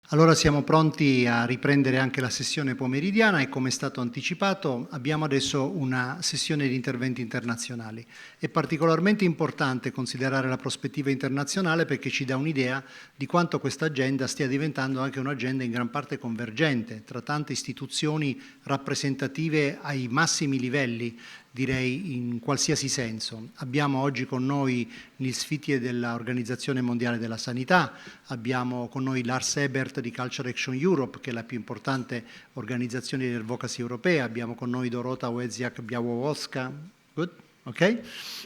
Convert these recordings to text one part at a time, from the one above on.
Allora siamo pronti a riprendere anche la sessione pomeridiana e come è stato anticipato abbiamo adesso una sessione di interventi internazionali. È particolarmente importante considerare la prospettiva internazionale perché ci dà un'idea di quanto questa agenda stia diventando anche un'agenda in gran parte convergente tra tante istituzioni rappresentative ai massimi livelli, direi in qualsiasi senso. Abbiamo oggi con noi Nils Fietje dell'Organizzazione Mondiale della Sanità, abbiamo con noi Lars Ebert di Culture Action Europe, che è la più importante organizzazione di advocacy europea, abbiamo con noi Dorota Weziak-Bialowolska,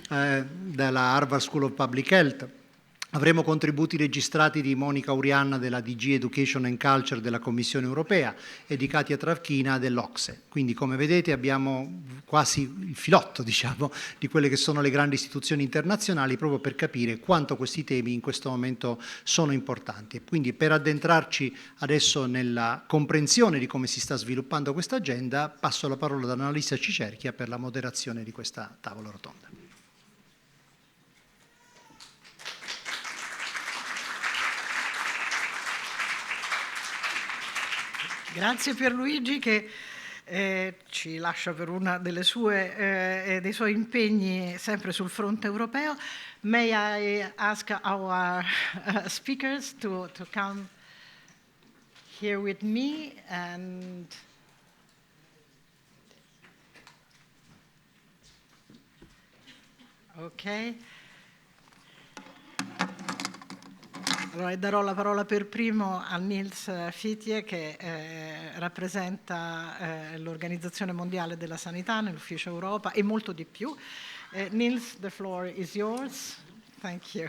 dalla Harvard School of Public Health. Avremo contributi registrati di Monica Urianna della DG Education and Culture della Commissione Europea e di Ekaterina Travkina dell'OCSE. Quindi come vedete abbiamo quasi il filotto, diciamo, di quelle che sono le grandi istituzioni internazionali proprio per capire quanto questi temi in questo momento sono importanti. Quindi per addentrarci adesso nella comprensione di come si sta sviluppando questa agenda, passo la parola ad Annalisa Cicerchia per la moderazione di questa tavola rotonda. Grazie Pierluigi che ci lascia per una dei suoi impegni sempre sul fronte europeo. May I ask our speakers to come here with me and ok. Allora, darò la parola per primo a Nils Fietje che rappresenta l'Organizzazione Mondiale della Sanità nell'Ufficio Europa e molto di più. Nils, the floor is yours. Thank you.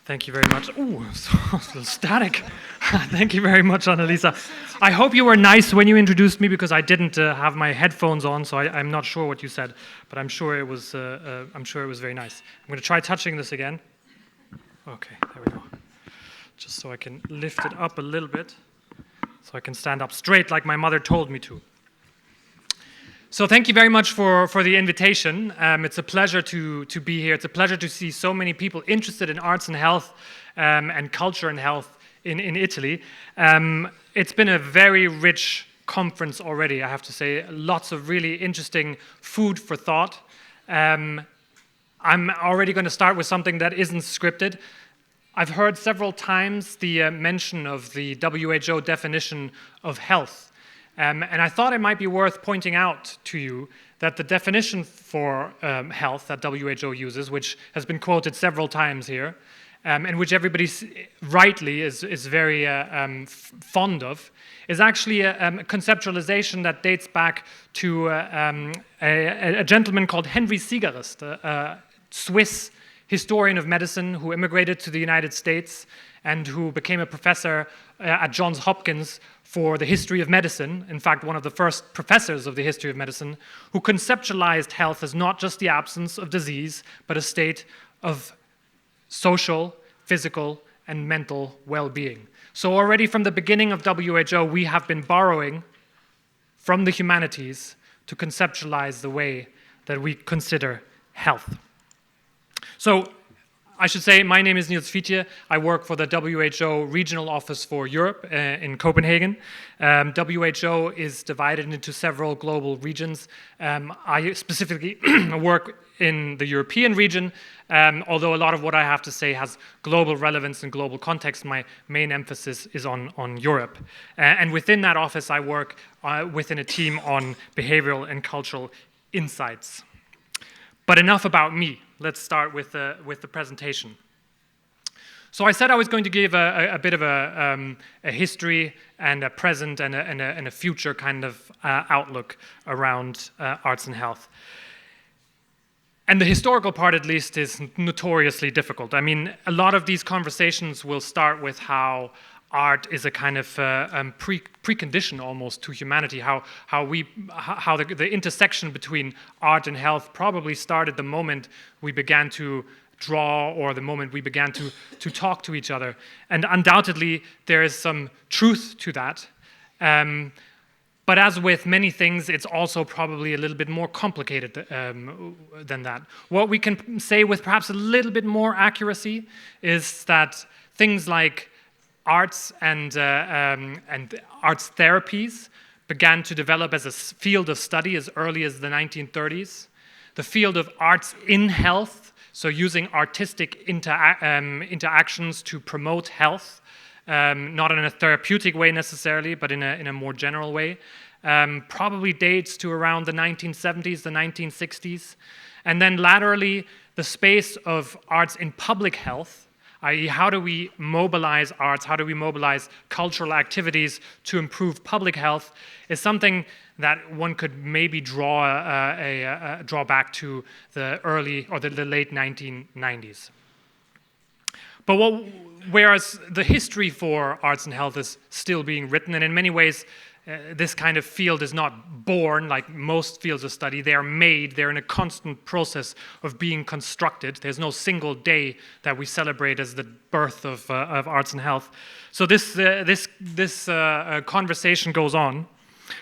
Thank you very much. Ooh, a little static. Thank you very much, Annalisa. I hope you were nice when you introduced me because I didn't have my headphones on, so I'm not sure what you said, but I'm sure it was very nice. I'm going to try touching this again. Okay, there we go. Just so I can lift it up a little bit, so I can stand up straight like my mother told me to. So thank you very much for the invitation. It's a pleasure to be here. It's a pleasure to see so many people interested in arts and health and culture and health in Italy. It's been a very rich conference already, I have to say. Lots of really interesting food for thought. I'm already going to start with something that isn't scripted. I've heard several times the mention of the WHO definition of health. And I thought it might be worth pointing out to you that the definition for health that WHO uses, which has been quoted several times here, and which everybody rightly is very fond of, is actually a conceptualization that dates back to a gentleman called Henry Sigarist, a Swiss historian of medicine who immigrated to the United States and who became a professor at Johns Hopkins for the history of medicine, in fact, one of the first professors of the history of medicine, who conceptualized health as not just the absence of disease, but a state of social, physical, and mental well-being. So already from the beginning of WHO, we have been borrowing from the humanities to conceptualize the way that we consider health. So I should say my name is Nils Fietje. I work for the WHO Regional Office for Europe in Copenhagen. WHO is divided into several global regions. I specifically work in the European region, although a lot of what I have to say has global relevance and global context. My main emphasis is on Europe. And within that office, I work within a team on behavioral and cultural insights. But enough about me. Let's start with the presentation. So I said I was going to give a bit of a history and a present and a future kind of outlook around arts and health. And the historical part, at least, is notoriously difficult. I mean, a lot of these conversations will start with how art is a kind of precondition almost to humanity, how the intersection between art and health probably started the moment we began to draw or the moment we began to talk to each other. And undoubtedly, there is some truth to that. But as with many things, it's also probably a little bit more complicated than that. What we can say with perhaps a little bit more accuracy is that things like arts and arts therapies began to develop as a field of study as early as the 1930s. The field of arts in health, so using artistic interactions to promote health, not in a therapeutic way necessarily, but in a more general way, probably dates to around the 1970s, the 1960s. And then laterally, the space of arts in public health, i.e. how do we mobilize arts, how do we mobilize cultural activities to improve public health, is something that one could maybe draw back to the early or the late 1990s. But whereas the history for arts and health is still being written, and in many ways this kind of field is not born like most fields of study. They are made, they're in a constant process of being constructed. There's no single day that we celebrate as the birth of arts and health. So this conversation goes on.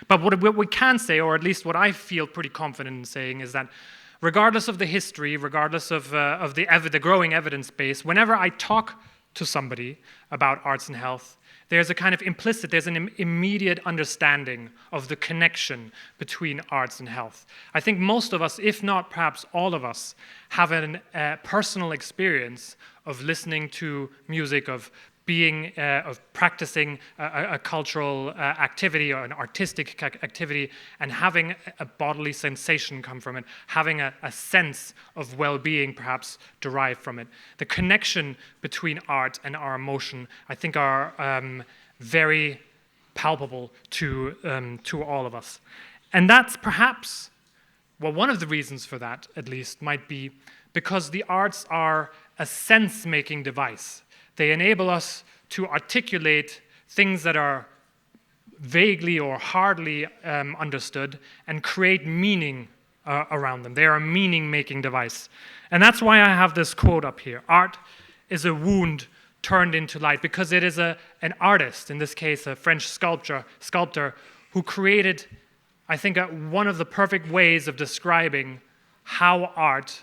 But what we can say, or at least what I feel pretty confident in saying, is that regardless of the history, regardless of the growing evidence base, whenever I talk to somebody about arts and health, there's a kind of implicit, there's an immediate understanding of the connection between arts and health. I think most of us, if not perhaps all of us, have a personal experience of listening to music, of practicing a cultural activity or an artistic activity, and having a bodily sensation come from it, having a sense of well-being perhaps derived from it. The connection between art and our emotion, I think, are very palpable to all of us. And that's perhaps, well, one of the reasons for that, at least, might be because the arts are a sense-making device. They enable us to articulate things that are vaguely or hardly understood and create meaning around them. They are a meaning-making device. And that's why I have this quote up here. Art is a wound turned into light, because it is an artist, in this case a French sculptor, who created, I think, one of the perfect ways of describing how art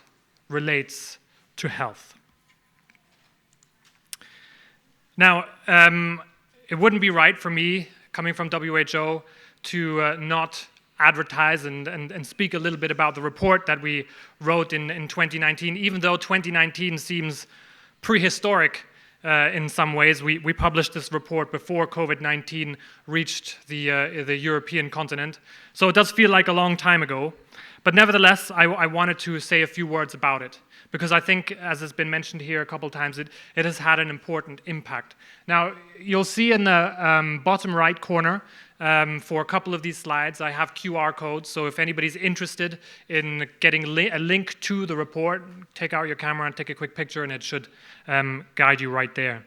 relates to health. Now, it wouldn't be right for me, coming from WHO, to not advertise and speak a little bit about the report that we wrote in 2019. Even though 2019 seems prehistoric in some ways, we published this report before COVID-19 reached the European continent. So it does feel like a long time ago. But nevertheless, I wanted to say a few words about it, because I think, as has been mentioned here a couple times, it has had an important impact. Now, you'll see in the bottom right corner, for a couple of these slides, I have QR codes, so if anybody's interested in getting a link to the report, take out your camera and take a quick picture, and it should guide you right there.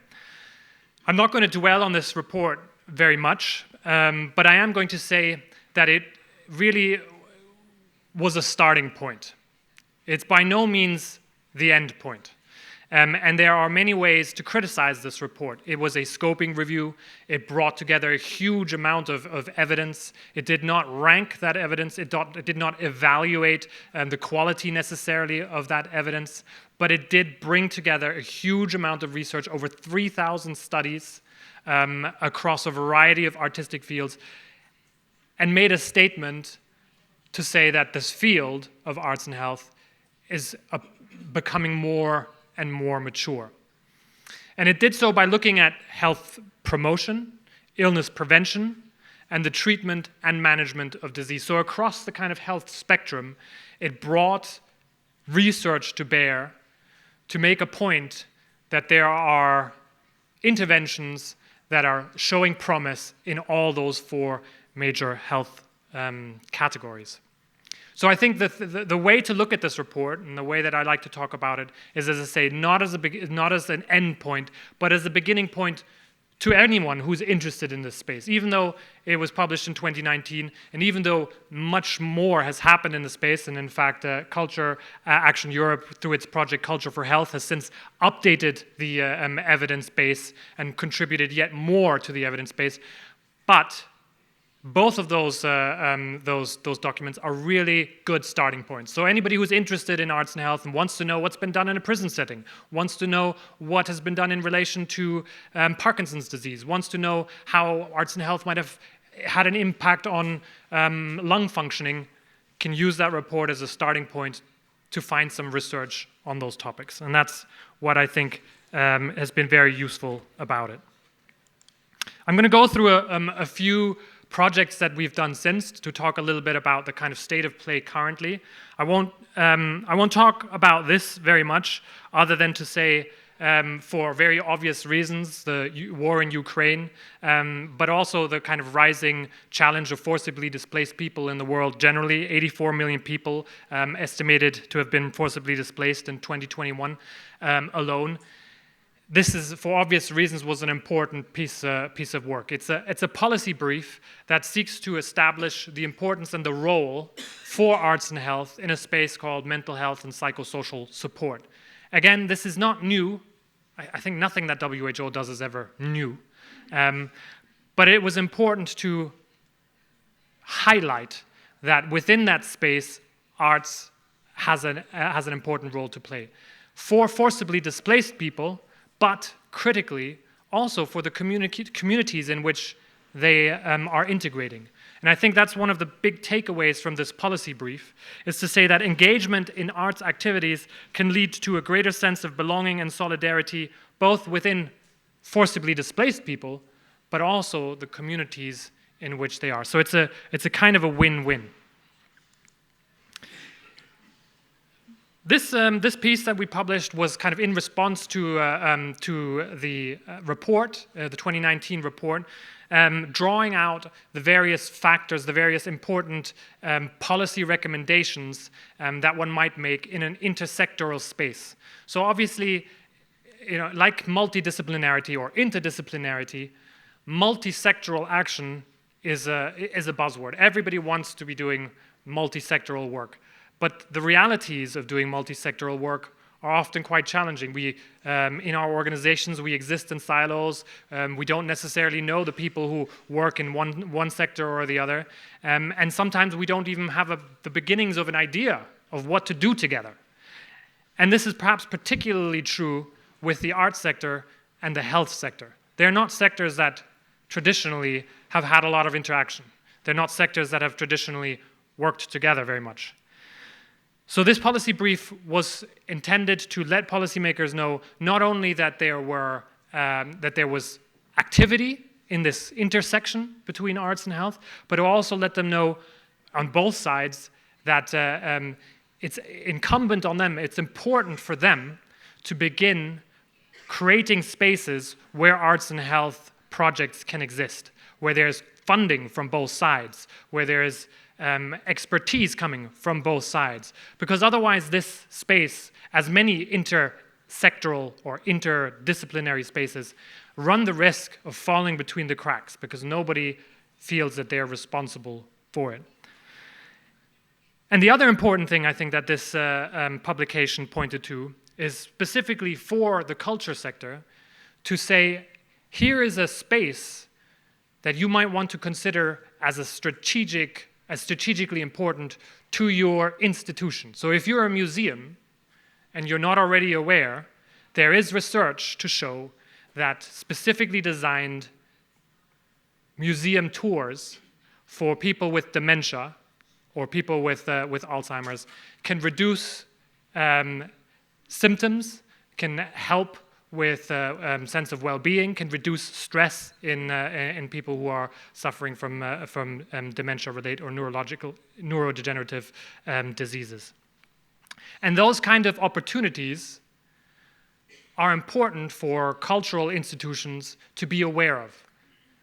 I'm not going to dwell on this report very much, but I am going to say that it really was a starting point. It's by no means the end point. And there are many ways to criticize this report. It was a scoping review. It brought together a huge amount of evidence. It did not rank that evidence. It did not evaluate the quality necessarily of that evidence. But it did bring together a huge amount of research, over 3,000 studies across a variety of artistic fields, and made a statement to say that this field of arts and health is becoming more and more mature. And it did so by looking at health promotion, illness prevention, and the treatment and management of disease. So across the kind of health spectrum, it brought research to bear to make a point that there are interventions that are showing promise in all those four major health categories. So I think that the way to look at this report, and the way that I like to talk about it, is, as I say, not as an end point, but as a beginning point to anyone who's interested in this space. Even though it was published in 2019, and even though much more has happened in the space, and in fact, Culture Action Europe, through its project Culture for Health, has since updated the evidence base and contributed yet more to the evidence base. But both of those documents are really good starting points. So anybody who's interested in arts and health and wants to know what's been done in a prison setting, wants to know what has been done in relation to Parkinson's disease, wants to know how arts and health might have had an impact on lung functioning, can use that report as a starting point to find some research on those topics. And that's what I think has been very useful about it. I'm going to go through a few projects that we've done since to talk a little bit about the kind of state of play currently. I won't talk about this very much, other than to say, for very obvious reasons, the war in Ukraine, but also the kind of rising challenge of forcibly displaced people in the world generally. 84 million people estimated to have been forcibly displaced in 2021 alone. This is, for obvious reasons, was an important piece of work. It's a policy brief that seeks to establish the importance and the role for arts and health in a space called mental health and psychosocial support. Again, this is not new. I think nothing that WHO does is ever new. But it was important to highlight that within that space, arts has an important role to play. For forcibly displaced people, but critically, also for the communities in which they are integrating. And I think that's one of the big takeaways from this policy brief, is to say that engagement in arts activities can lead to a greater sense of belonging and solidarity, both within forcibly displaced people, but also the communities in which they are. So it's a kind of a win-win. This piece that we published was kind of in response to the report, the 2019 report, drawing out the various factors, the various important policy recommendations that one might make in an intersectoral space. So obviously, like multidisciplinarity or interdisciplinarity, multisectoral action is a buzzword. Everybody wants to be doing multisectoral work. But the realities of doing multi-sectoral work are often quite challenging. We, in our organizations, we exist in silos. We don't necessarily know the people who work in one sector or the other. And sometimes we don't even have the beginnings of an idea of what to do together. And this is perhaps particularly true with the arts sector and the health sector. They're not sectors that traditionally have had a lot of interaction. They're not sectors that have traditionally worked together very much. So this policy brief was intended to let policymakers know not only that there was activity in this intersection between arts and health, but to also let them know on both sides that it's incumbent on them, it's important for them to begin creating spaces where arts and health projects can exist, where there's funding from both sides, where there's expertise coming from both sides. Because otherwise this space, as many intersectoral or interdisciplinary spaces, run the risk of falling between the cracks because nobody feels that they're responsible for it. And the other important thing I think that this publication pointed to is specifically for the culture sector to say, here is a space that you might want to consider as strategically important to your institution. So if you're a museum and you're not already aware, there is research to show that specifically designed museum tours for people with dementia or people with Alzheimer's can reduce symptoms, can help with a sense of well-being, can reduce stress in people who are suffering from dementia-related or neurodegenerative diseases. And those kind of opportunities are important for cultural institutions to be aware of.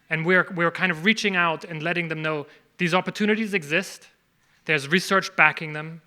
And we're kind of reaching out and letting them know these opportunities exist, there's research backing them,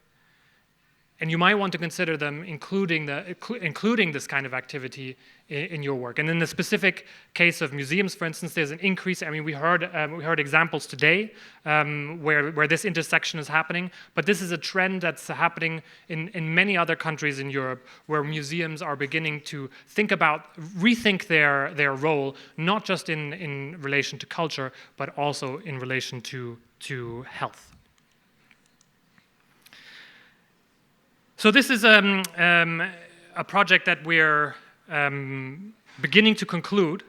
And you might want to consider them including this kind of activity in your work. And in the specific case of museums, for instance, there's an increase. I mean, we heard examples today where this intersection is happening, but this is a trend that's happening in many other countries in Europe, where museums are beginning to rethink their role, not just in relation to culture, but also in relation to health. So this is a project that we're beginning to conclude.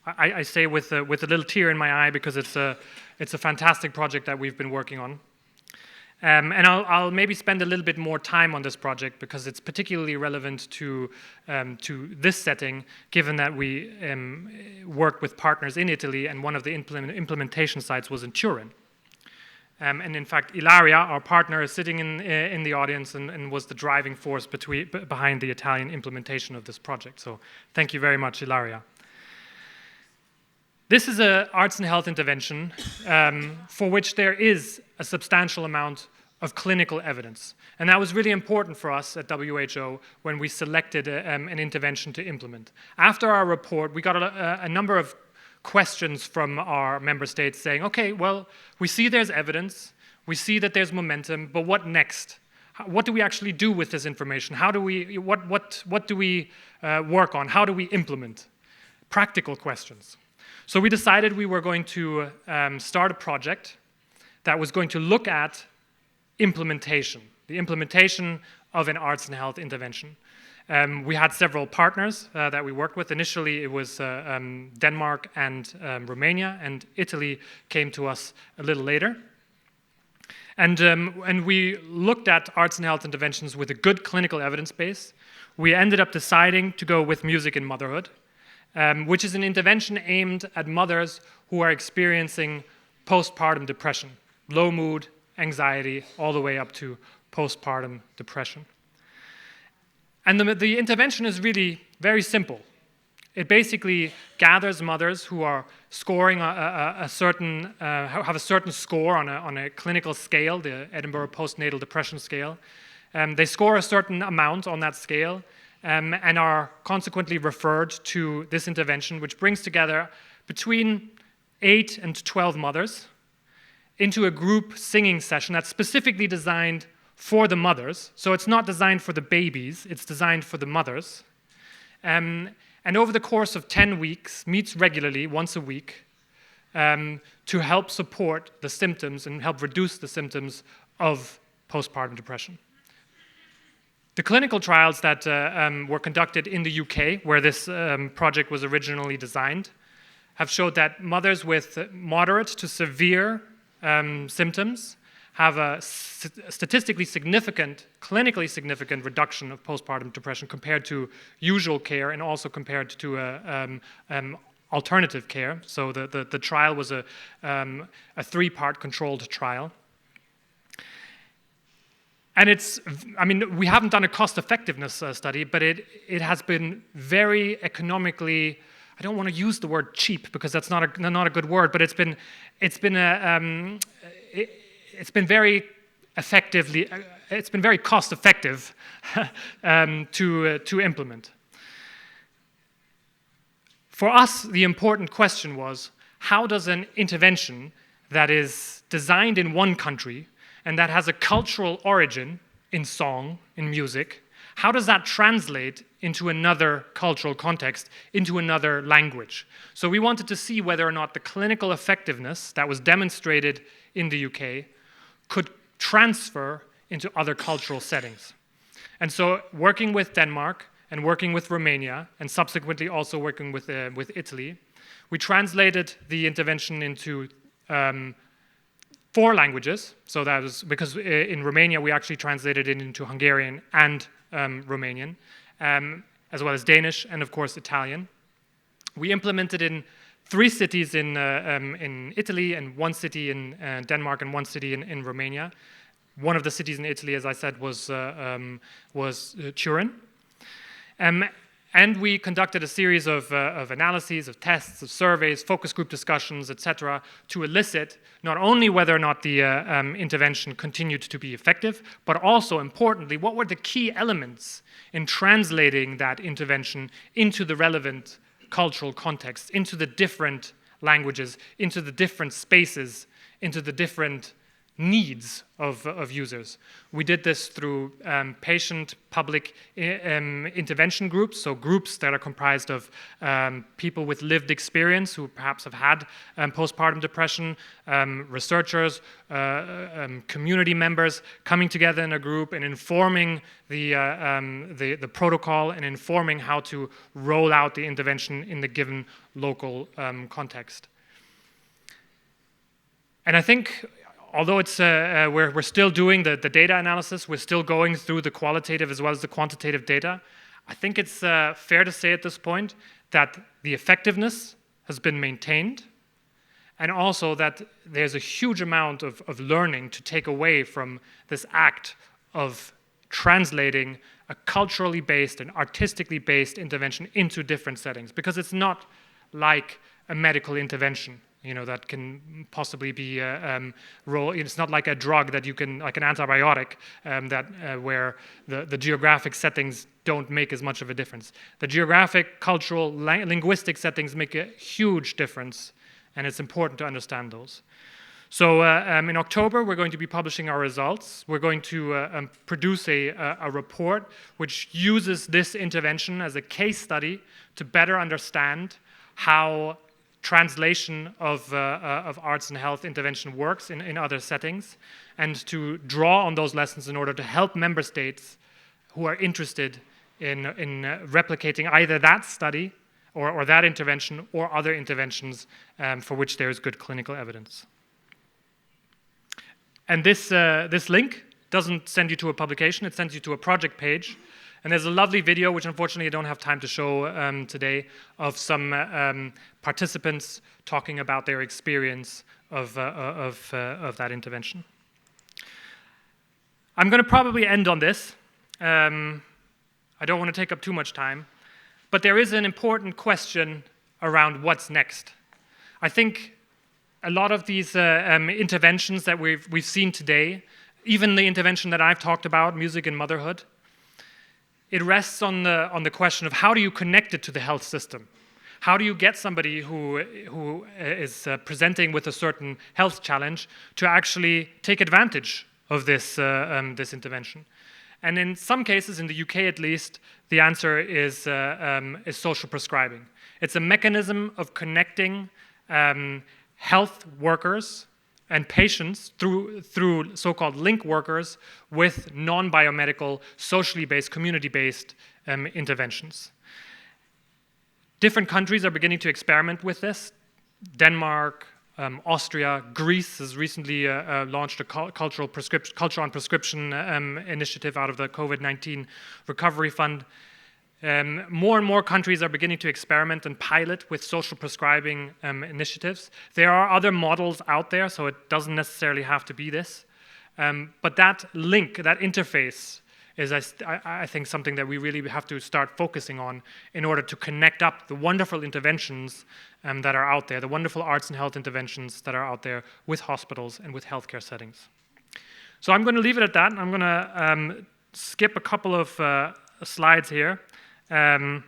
I say with a little tear in my eye, because it's a fantastic project that we've been working on. And I'll maybe spend a little bit more time on this project because it's particularly relevant to this setting, given that we worked with partners in Italy, and one of the implementation sites was in Turin. And in fact, Ilaria, our partner, is sitting in the audience and was the driving force behind the Italian implementation of this project. So thank you very much, Ilaria. This is an arts and health intervention for which there is a substantial amount of clinical evidence. And that was really important for us at WHO when we selected an intervention to implement. After our report, we got a number of questions from our member states saying, okay, well, we see there's evidence, we see that there's momentum, but what next? What do we actually do with this information? What do we work on? How do we implement? Practical questions. So we decided we were going to start a project that was going to look at implementation, the implementation of an arts and health intervention. We had several partners that we worked with. Initially, it was Denmark and Romania, and Italy came to us a little later. And we looked at arts and health interventions with a good clinical evidence base. We ended up deciding to go with music in motherhood, which is an intervention aimed at mothers who are experiencing postpartum depression, low mood, anxiety, all the way up to postpartum depression. And the intervention is really very simple. It basically gathers mothers who are scoring have a certain score on a clinical scale, the Edinburgh Postnatal Depression Scale. They score a certain amount on that scale and are consequently referred to this intervention, which brings together between 8 and 12 mothers into a group singing session that's specifically designed for the mothers. So it's not designed for the babies, it's designed for the mothers. And over the course of 10 weeks, meets regularly, once a week, to help support the symptoms and help reduce the symptoms of postpartum depression. The clinical trials that were conducted in the UK, where this project was originally designed, have showed that mothers with moderate to severe symptoms have a statistically significant, clinically significant reduction of postpartum depression compared to usual care and also compared to alternative care. So the trial was a 3-part controlled trial. And we haven't done a cost-effectiveness study, but it has been very economically, I don't want to use the word cheap because that's not a good word, but it's been very effectively, it's been very cost-effective to implement. For us, the important question was, how does an intervention that is designed in one country and that has a cultural origin in song, in music, how does that translate into another cultural context, into another language? So we wanted to see whether or not the clinical effectiveness that was demonstrated in the UK could transfer into other cultural settings. And so working with Denmark and working with Romania, and subsequently also working with Italy, we translated the intervention into 4 languages. So that was because in Romania we actually translated it into Hungarian and Romanian, as well as Danish and of course Italian. We implemented in 3 cities in Italy and 1 city in Denmark and 1 city in Romania. One of the cities in Italy, as I said, was Turin. And we conducted a series of analyses, of tests, of surveys, focus group discussions, etc., to elicit not only whether or not the intervention continued to be effective, but also, importantly, what were the key elements in translating that intervention into the relevant cultural context, into the different languages, into the different spaces, into the different needs of users. We did this through patient-public intervention groups, so groups that are comprised of people with lived experience who perhaps have had postpartum depression, researchers, community members coming together in a group and informing the protocol and informing how to roll out the intervention in the given local context. And I think, although it's we're still doing the data analysis, we're still going through the qualitative as well as the quantitative data, I think it's fair to say at this point that the effectiveness has been maintained, and also that there's a huge amount of learning to take away from this act of translating a culturally based and artistically based intervention into different settings, because it's not like a medical intervention, that can possibly be it's not like a drug that you can, like an antibiotic, where the geographic settings don't make as much of a difference. The geographic, cultural, linguistic settings make a huge difference, and it's important to understand those. So in October, we're going to be publishing our results. We're going to produce a report which uses this intervention as a case study to better understand how translation of arts and health intervention works in other settings, and to draw on those lessons in order to help member states who are interested in replicating either that study or that intervention or other interventions for which there is good clinical evidence. And this link doesn't send you to a publication, it sends you to a project page. And there's a lovely video, which unfortunately I don't have time to show today, of some participants talking about their experience of that intervention. I'm going to probably end on this. I don't want to take up too much time, but there is an important question around what's next. I think a lot of these interventions that we've seen today, even the intervention that I've talked about, music and motherhood, it rests on the question of how do you connect it to the health system? How do you get somebody who is presenting with a certain health challenge to actually take advantage of this intervention? And in some cases, in the UK at least, the answer is social prescribing. It's a mechanism of connecting health workers and patients through so-called link workers with non-biomedical, socially based, community-based interventions. Different countries are beginning to experiment with this. Denmark, Austria, Greece has recently launched a culture on prescription initiative out of the COVID-19 Recovery Fund. More and more countries are beginning to experiment and pilot with social prescribing initiatives. There are other models out there, so it doesn't necessarily have to be this. But that link, that interface, is, I think, something that we really have to start focusing on in order to connect up the wonderful interventions that are out there, the wonderful arts and health interventions that are out there with hospitals and with healthcare settings. So I'm going to leave it at that. I'm going to skip a couple of slides here. I'm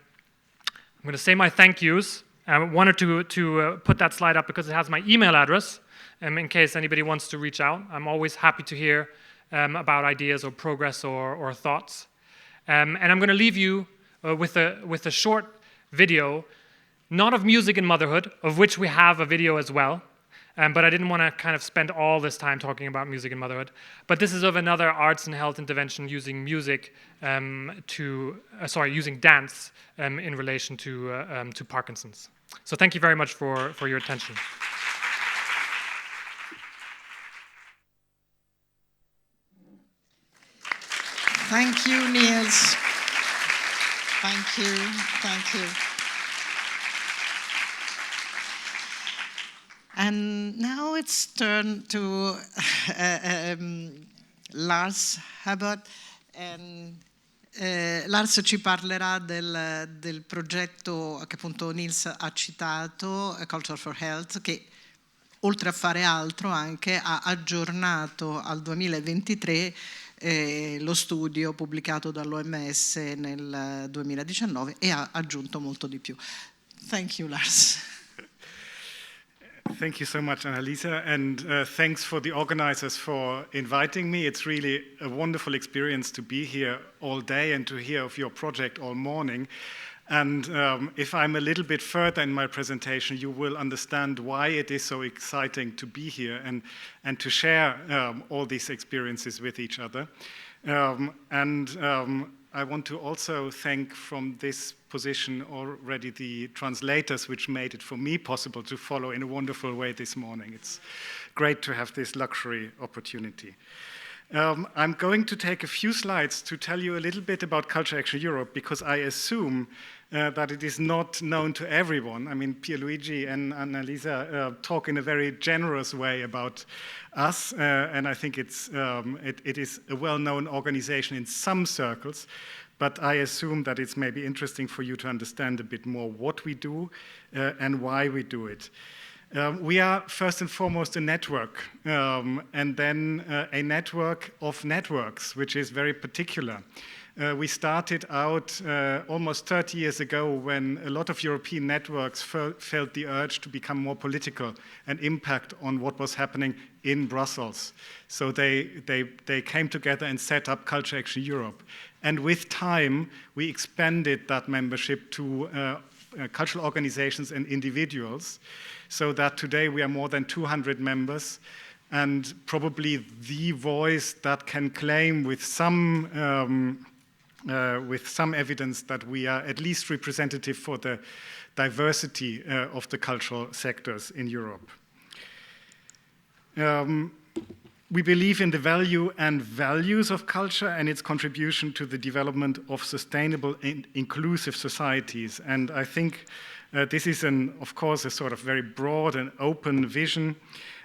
going to say my thank yous. I wanted to put that slide up because it has my email address in case anybody wants to reach out. I'm always happy to hear about ideas or progress or thoughts. And I'm going to leave you with a short video, not of music and motherhood, of which we have a video as well. But I didn't want to kind of spend all this time talking about music and motherhood. But this is of another arts and health intervention using music using dance in relation to Parkinson's. So thank you very much for your attention. Thank you, Nils. Thank you. Thank you. And now it's turn to Lars Ebert, and Lars ci parlerà del progetto che appunto Nils ha citato, Culture for Health, che oltre a fare altro anche ha aggiornato al 2023 lo studio pubblicato dall'OMS nel 2019 e ha aggiunto molto di più. Thank you, Lars. Thank you so much, Annalisa, and thanks for the organizers for inviting me. It's really a wonderful experience to be here all day and to hear of your project all morning. And if I'm a little bit further in my presentation, you will understand why it is so exciting to be here and to share all these experiences with each other. I want to also thank from this position already the translators, which made it for me possible to follow in a wonderful way this morning. It's great to have this luxury opportunity. I'm going to take a few slides to tell you a little bit about Culture Action Europe, because I assume that it is not known to everyone. I mean, Pierluigi and Annalisa talk in a very generous way about us, and I think it is a well-known organization in some circles, but I assume that it's maybe interesting for you to understand a bit more what we do and why we do it. We are first and foremost a network, and then a network of networks, which is very particular. We started out almost 30 years ago when a lot of European networks felt the urge to become more political and impact on what was happening in Brussels. So they came together and set up Culture Action Europe. And with time, we expanded that membership to cultural organizations and individuals, so that today we are more than 200 members, and probably the voice that can claim with some evidence that we are at least representative for the diversity of the cultural sectors in Europe. We believe in the value and values of culture and its contribution to the development of sustainable and inclusive societies. And I think this is, of course, a sort of very broad and open vision.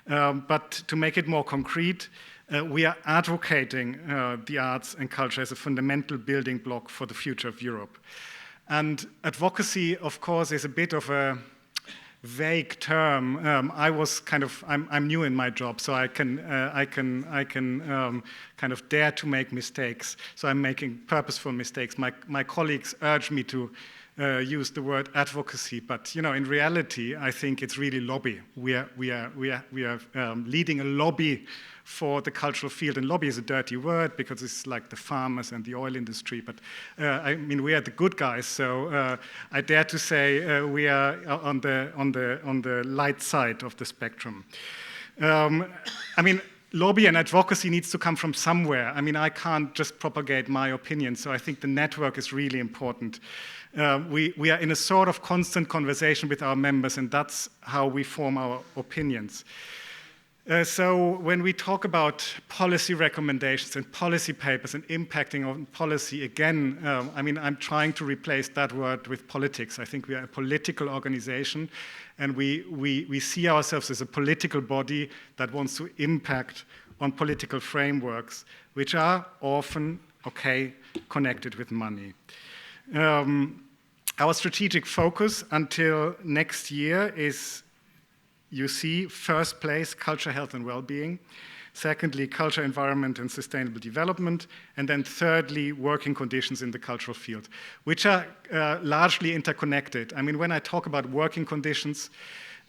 But to make it more concrete, we are advocating the arts and culture as a fundamental building block for the future of Europe. And advocacy, of course, is a bit of a vague term. I'm new in my job, so I can kind of dare to make mistakes. So I'm making purposeful mistakes. My colleagues urge me to use the word advocacy, but in reality, I think it's really lobby. We are leading a lobby for the cultural field, and lobby is a dirty word because it's like the farmers and the oil industry. But I mean, we are the good guys, so I dare to say we are on the light side of the spectrum. I mean, lobby and advocacy needs to come from somewhere. I mean, I can't just propagate my opinion, so I think the network is really important. We are in a sort of constant conversation with our members, and that's how we form our opinions. So when we talk about policy recommendations and policy papers and impacting on policy, again, I mean, I'm trying to replace that word with politics. I think we are a political organization, and we see ourselves as a political body that wants to impact on political frameworks, which are often, connected with money. Our strategic focus until next year is, you see, first place, culture, health, and well-being. Secondly, culture, environment, and sustainable development. And then thirdly, working conditions in the cultural field, which are largely interconnected. I mean, when I talk about working conditions,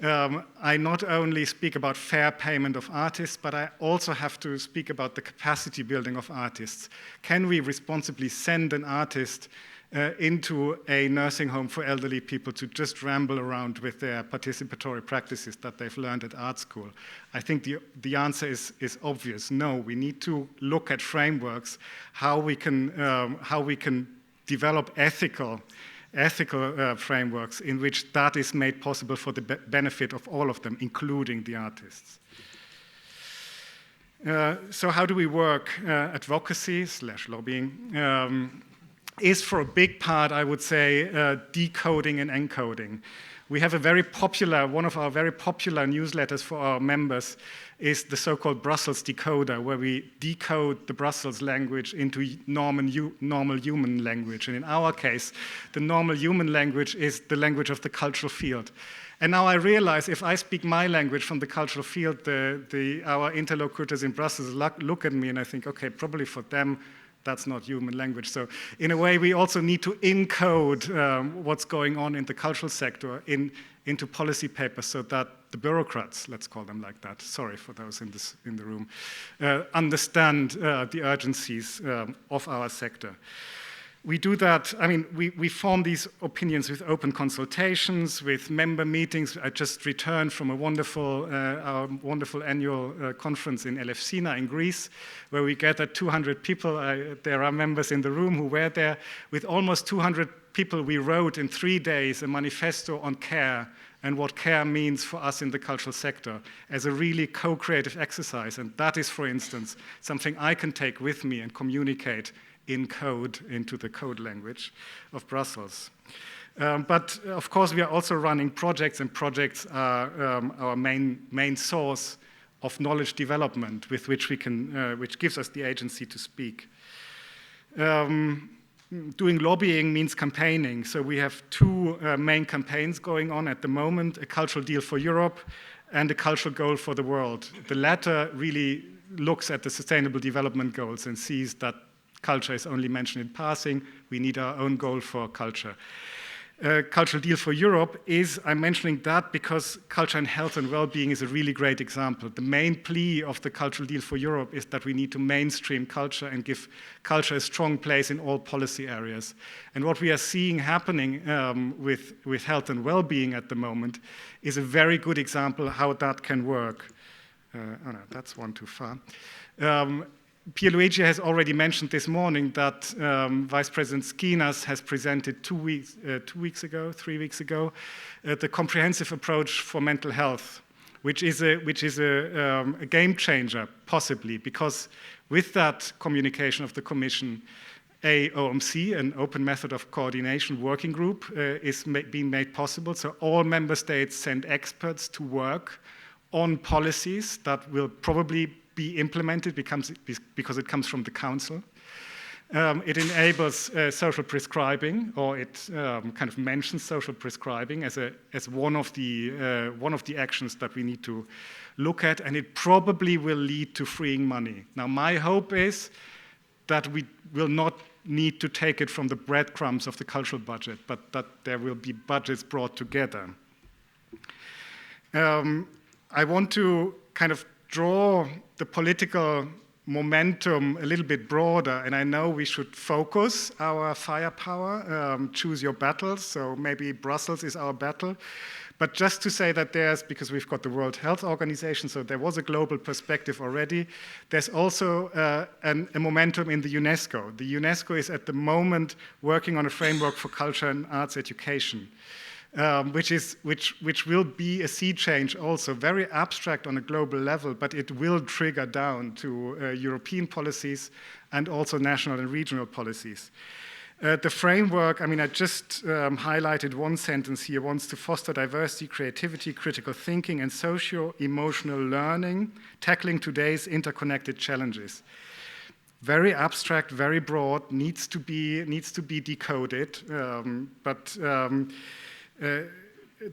I not only speak about fair payment of artists, but I also have to speak about the capacity building of artists. Can we responsibly send an artist into a nursing home for elderly people to just ramble around with their participatory practices that they've learned at art school? I think the answer is obvious. No, we need to look at frameworks, how we can develop ethical frameworks in which that is made possible for the benefit of all of them, including the artists. So how do we work? Advocacy/lobbying is for a big part, I would say, decoding and encoding. We have one of our very popular newsletters for our members is the so-called Brussels decoder, where we decode the Brussels language into normal human language. And in our case, the normal human language is the language of the cultural field. And now I realize if I speak my language from the cultural field, our interlocutors in Brussels look at me and I think, okay, probably for them, that's not human language. So in a way, we also need to encode what's going on in the cultural sector into policy papers so that the bureaucrats, let's call them like that, sorry for those in the room, understand the urgencies of our sector. We do that, I mean, we form these opinions with open consultations, with member meetings. I just returned from our wonderful annual conference in Elefsina in Greece, where we gathered 200 people. There are members in the room who were there. With almost 200 people, we wrote in 3 days a manifesto on care and what care means for us in the cultural sector as a really co-creative exercise. And that is, for instance, something I can take with me and communicate in code into the code language of Brussels. But of course, we are also running projects, and projects are our main source of knowledge development with which we can, which gives us the agency to speak. Doing lobbying means campaigning. So we have 2 main campaigns going on at the moment: a cultural deal for Europe and a cultural goal for the world. The latter really looks at the sustainable development goals and sees that culture is only mentioned in passing. We need our own goal for culture. Cultural Deal for Europe is, I'm mentioning that because culture and health and well-being is a really great example. The main plea of the Cultural Deal for Europe is that we need to mainstream culture and give culture a strong place in all policy areas. And what we are seeing happening with health and well-being at the moment is a very good example how that can work. Oh no, that's one too far. Pierluigi has already mentioned this morning that Vice President Skinas has presented 3 weeks ago, the comprehensive approach for mental health, which is a game changer, possibly, because with that communication of the Commission, OMC, an open method of coordination working group, is being made possible. So all member states send experts to work on policies that will probably be implemented because it comes from the Council. It enables social prescribing, or it kind of mentions social prescribing as one of the actions that we need to look at, and it probably will lead to freeing money. Now, my hope is that we will not need to take it from the breadcrumbs of the cultural budget, but that there will be budgets brought together. I want to kind of draw the political momentum a little bit broader, and I know we should focus our firepower, choose your battles, so maybe Brussels is our battle, but just to say that because we've got the World Health Organization, so there was a global perspective already, there's also a momentum in the UNESCO. The UNESCO is at the moment working on a framework for culture and arts education. Which will be a sea change also, very abstract on a global level, but it will trigger down to European policies and also national and regional policies. The framework, I mean, I just highlighted one sentence here, wants to foster diversity, creativity, critical thinking, and socio-emotional learning, tackling today's interconnected challenges. Very abstract, very broad, needs to be decoded, but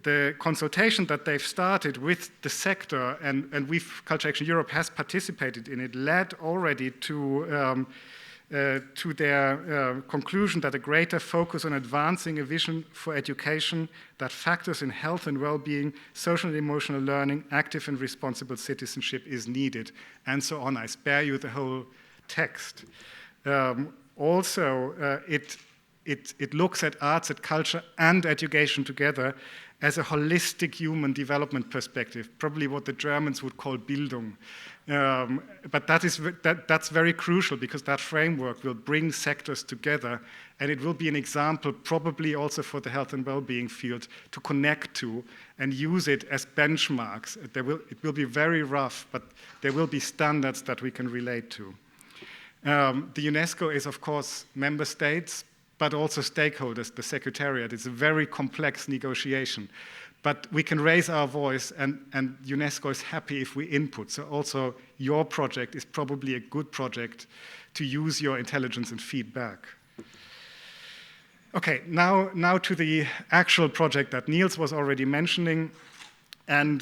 the consultation that they've started with the sector, and Culture Action Europe has participated in it, led already to their conclusion that a greater focus on advancing a vision for education that factors in health and well-being, social and emotional learning, active and responsible citizenship is needed, and so on. I spare you the whole text. It looks at arts, at culture, and education together as a holistic human development perspective, probably what the Germans would call Bildung. But that's very crucial because that framework will bring sectors together, and it will be an example probably also for the health and well-being field to connect to and use it as benchmarks. It will be very rough, but there will be standards that we can relate to. The UNESCO is, of course, member states, but also stakeholders, the Secretariat. It's a very complex negotiation. but we can raise our voice, and UNESCO is happy if we input. So also your project is probably a good project to use your intelligence and feedback. Okay, now to the actual project that Nils was already mentioning, and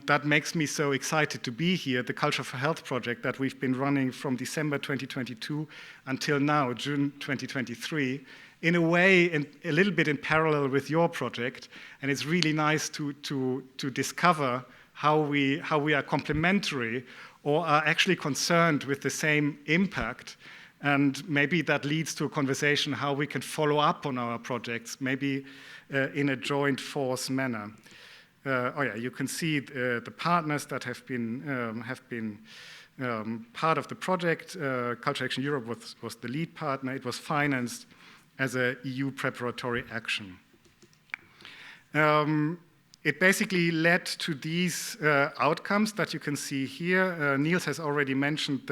that makes me so excited to be here, the Culture for Health project that we've been running from December 2022 until now, June 2023, in a way, a little bit in parallel with your project, and it's really nice to discover how we are complementary or are actually concerned with the same impact. And maybe that leads to a conversation how we can follow up on our projects, maybe in a joint force manner. You can see the partners that have been part of the project. Culture Action Europe was the lead partner. It was financed as a EU preparatory action. It basically led to these outcomes that you can see here. Nils has already mentioned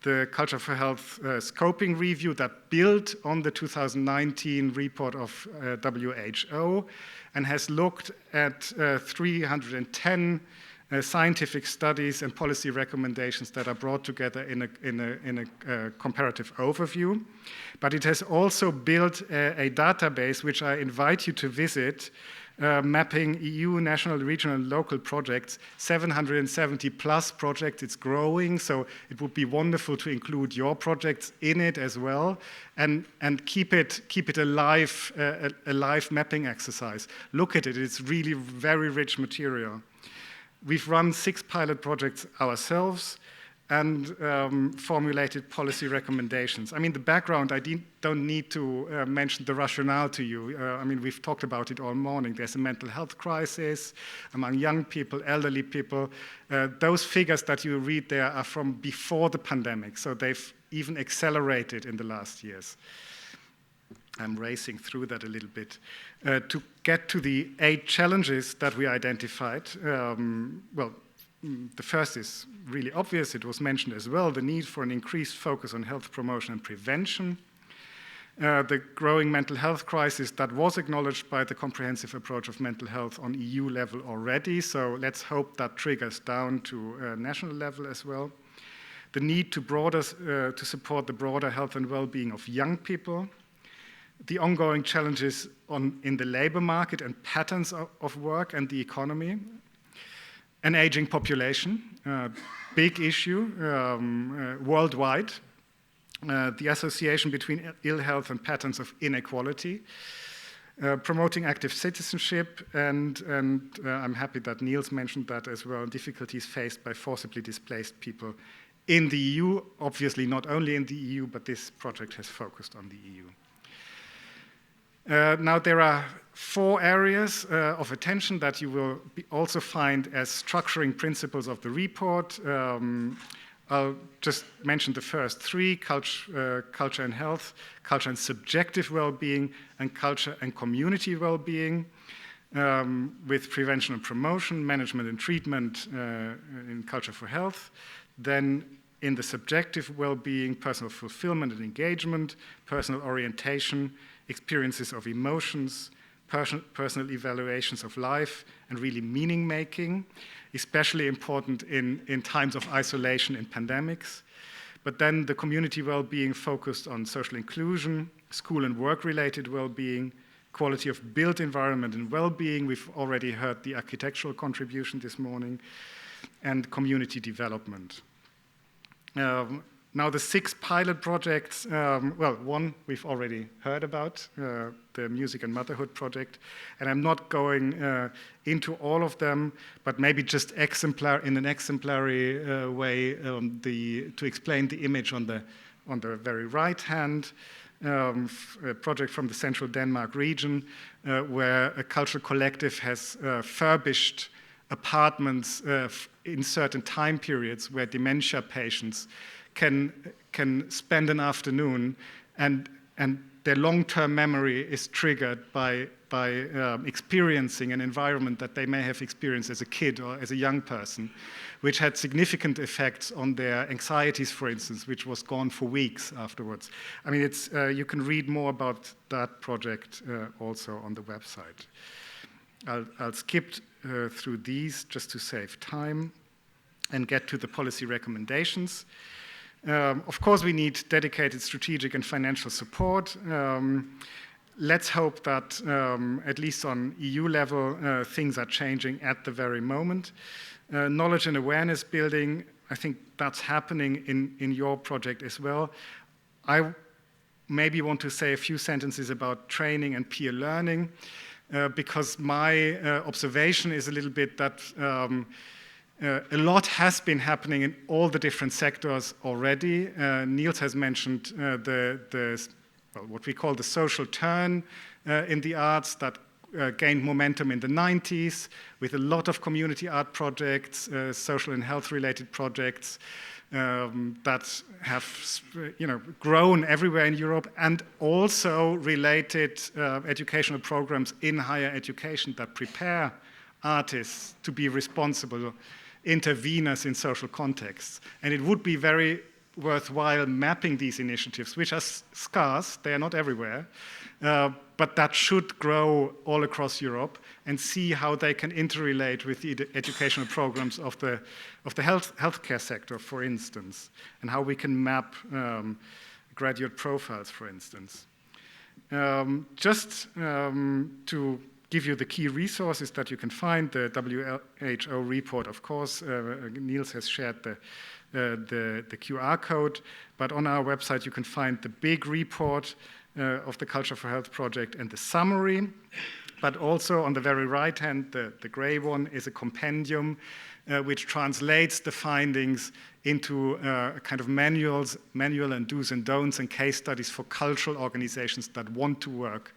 the Culture for Health scoping review that built on the 2019 report of WHO and has looked at 310 scientific studies and policy recommendations that are brought together in a comparative overview. But it has also built a database which I invite you to visit, mapping EU, national, regional, and local projects, 770 plus projects. It's growing, so it would be wonderful to include your projects in it as well, and keep it a live mapping exercise. Look at it; it's really very rich material. We've run 6 pilot projects ourselves and formulated policy recommendations. I mean, the background, I don't need to mention the rationale to you. I mean, we've talked about it all morning. There's a mental health crisis among young people, elderly people. Those figures that you read there are from before the pandemic, so they've even accelerated in the last years. I'm racing through that a little bit. To get to the 8 challenges that we identified, the first is really obvious. It was mentioned as well, the need for an increased focus on health promotion and prevention. The growing mental health crisis that was acknowledged by the comprehensive approach of mental health on EU level already, so let's hope that triggers down to national level as well. The need to support the broader health and well-being of young people. The ongoing challenges in the labor market and patterns of work and the economy. An aging population, big issue worldwide. The association between ill health and patterns of inequality. Promoting active citizenship, and I'm happy that Nils mentioned that as well, difficulties faced by forcibly displaced people in the EU, obviously not only in the EU, but this project has focused on the EU. Now there are 4 areas of attention that you will also find as structuring principles of the report. I'll just mention the first 3, culture and health, culture and subjective well-being, and culture and community well-being, with prevention and promotion, management and treatment in culture for health. Then in the subjective well-being, personal fulfillment and engagement, personal orientation, experiences of emotions, personal evaluations of life, and really meaning-making, especially important in times of isolation in pandemics. But then the community well-being focused on social inclusion, school and work-related well-being, quality of built environment and well-being. We've already heard the architectural contribution this morning, and community development. Now the 6 pilot projects, one we've already heard about, the Music and Motherhood project, and I'm not going into all of them, but maybe just in an exemplary way to explain the image on the very right hand, a project from the central Denmark region, where a cultural collective has furbished apartments in certain time periods where dementia patients can spend an afternoon, and their long-term memory is triggered by experiencing an environment that they may have experienced as a kid or as a young person, which had significant effects on their anxieties, for instance, which was gone for weeks afterwards. I mean, you can read more about that project also on the website. I'll skip through these just to save time and get to the policy recommendations. Of course, we need dedicated strategic and financial support. Let's hope that, at least on EU level, things are changing at the very moment. Knowledge and awareness building, I think that's happening in your project as well. I maybe want to say a few sentences about training and peer learning, because my observation is a little bit that a lot has been happening in all the different sectors already. Nils has mentioned what we call the social turn in the arts that gained momentum in the 90s with a lot of community art projects, social and health related projects that have grown everywhere in Europe, and also related educational programs in higher education that prepare artists to be responsible interveners in social contexts. And it would be very worthwhile mapping these initiatives, which are scarce, they are not everywhere, but that should grow all across Europe, and see how they can interrelate with the educational programs of the healthcare sector, for instance, and how we can map graduate profiles, for instance. Just to give you the key resources that you can find, the WHO report, of course, Nils has shared the QR code, but on our website you can find the big report of the Culture for Health project and the summary, but also on the very right hand, the gray one is a compendium which translates the findings into a kind of manual and do's and don'ts and case studies for cultural organizations that want to work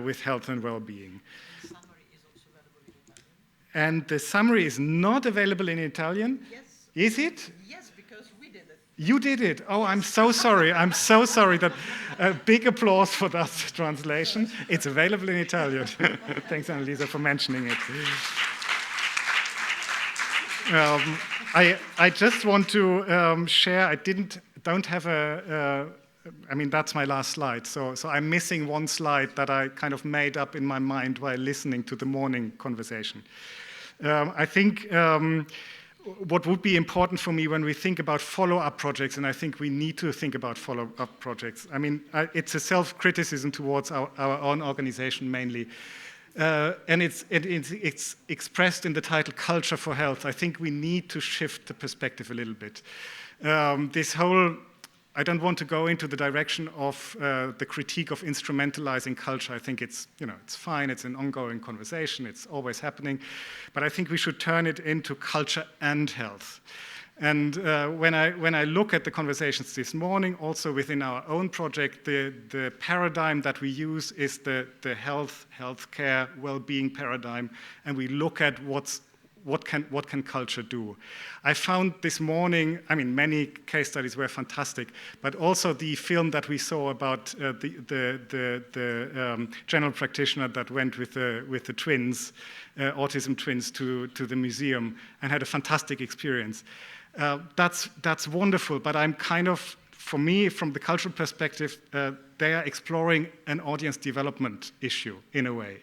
with health and well-being. The summary is also available in Italian. And the summary is not available in Italian? Yes. Is it? Yes, because we did it. You did it. Oh, I'm so sorry. I'm so sorry. Big applause for that translation. It's available in Italian. Thanks, Annalisa, for mentioning it. I just want to share. Don't have I mean, that's my last slide. So I'm missing one slide that I kind of made up in my mind while listening to the morning conversation. I think what would be important for me when we think about follow-up projects, and I think we need to think about follow-up projects. I mean, it's a self-criticism towards our own organization mainly. And it's expressed in the title Culture for Health. I think we need to shift the perspective a little bit. I don't want to go into the direction of the critique of instrumentalizing culture. I think it's fine, it's an ongoing conversation, it's always happening, but I think we should turn it into culture and health. And when I look at the conversations this morning, also within our own project, the paradigm that we use is the healthcare, well-being paradigm, and we look at what can culture do. I found this morning, I mean, many case studies were fantastic, but also the film that we saw about the general practitioner that went with the twins, autism twins, to the museum and had a fantastic experience. That's wonderful, but I'm kind of, for me, from the cultural perspective, they are exploring an audience development issue in a way.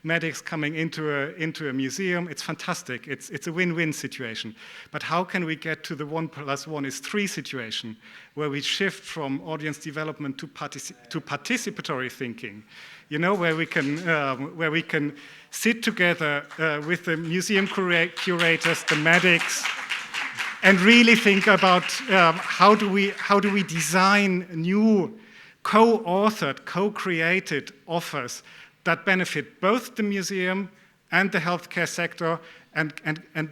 Medics coming into a museum, it's fantastic. It's a win-win situation. But how can we get to the 1+1=3 situation, where we shift from audience development to participatory thinking? Where we can sit together with the museum curators, the medics, and really think about how do we design new co-authored, co-created offers that benefit both the museum and the healthcare sector, and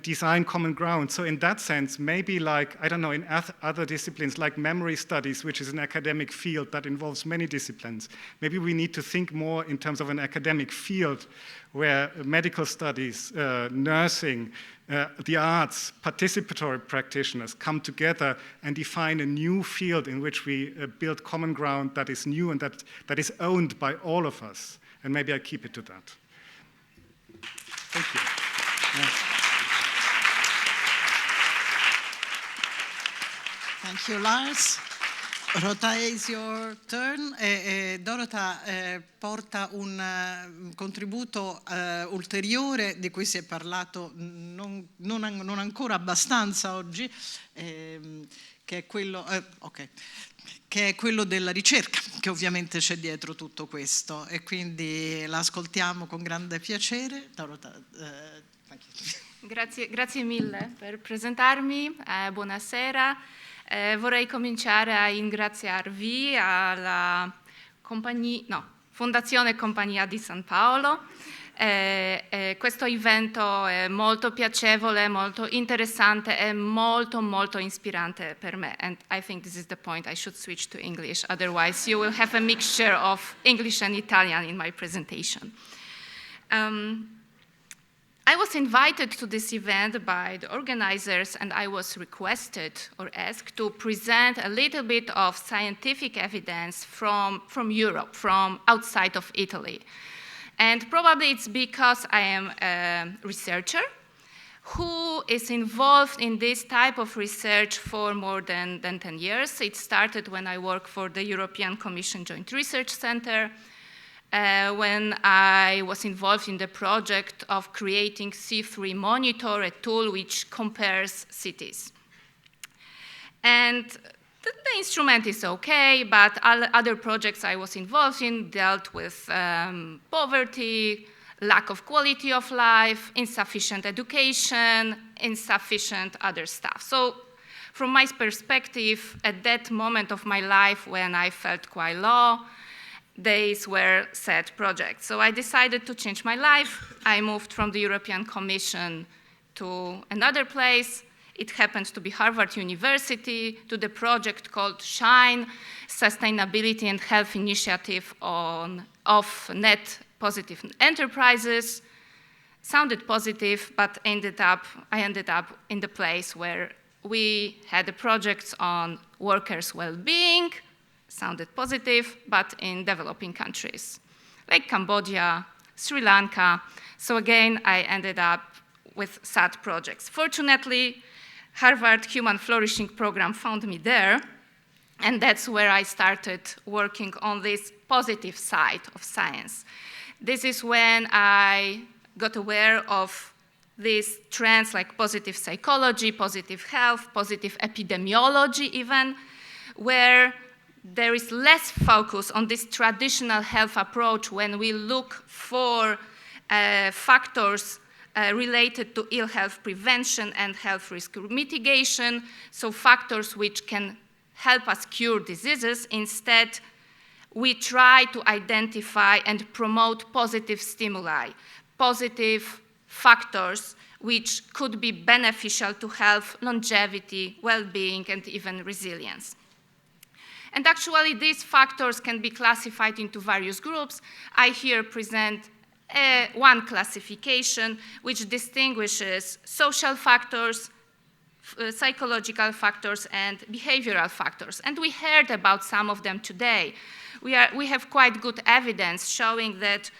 design common ground. So in that sense, maybe like, I don't know, in other disciplines like memory studies, which is an academic field that involves many disciplines, maybe we need to think more in terms of an academic field where medical studies, nursing, the arts, participatory practitioners come together and define a new field in which we build common ground that is new and that is owned by all of us. And maybe I keep it to that. Thank you. Thank you, Lars. Dorota, is your turn. Dorota porta un contributo ulteriore di cui si è parlato non ancora abbastanza oggi, che è quello, che è quello della ricerca, che ovviamente c'è dietro tutto questo, e quindi la ascoltiamo con grande piacere. Dorota, Grazie mille per presentarmi, buonasera. Vorrei cominciare a ringraziarvi alla Fondazione Compagnia di San Paolo. Questo evento è molto piacevole, molto interessante e molto ispirante per me. And I think this is the point. I should switch to English, otherwise you will have a mixture of English and Italian in my presentation. I was invited to this event by the organizers, and I was requested or asked to present a little bit of scientific evidence from Europe, from outside of Italy. And probably it's because I am a researcher who is involved in this type of research for more than 10 years. It started when I worked for the European Commission Joint Research Center, when I was involved in the project of creating C3 Monitor, a tool which compares cities. And the instrument is okay, but other projects I was involved in dealt with poverty, lack of quality of life, insufficient education, insufficient other stuff. So from my perspective, at that moment of my life when I felt quite low, these were sad projects. So I decided to change my life. I moved from the European Commission to another place. It happened to be Harvard University, to the project called SHINE, Sustainability and Health Initiative of Net Positive Enterprises. Sounded positive, but I ended up in the place where we had a project on workers' well-being. Sounded positive, but in developing countries, like Cambodia, Sri Lanka. So again, I ended up with sad projects. Fortunately, Harvard Human Flourishing Program found me there, and that's where I started working on this positive side of science. This is when I got aware of these trends like positive psychology, positive health, positive epidemiology even, where there is less focus on this traditional health approach when we look for factors related to ill health prevention and health risk mitigation, so factors which can help us cure diseases. Instead, we try to identify and promote positive stimuli, positive factors which could be beneficial to health, longevity, well-being, and even resilience. And actually, these factors can be classified into various groups. I here present one classification which distinguishes social factors, psychological factors, and behavioral factors. And we heard about some of them today. We have quite good evidence showing that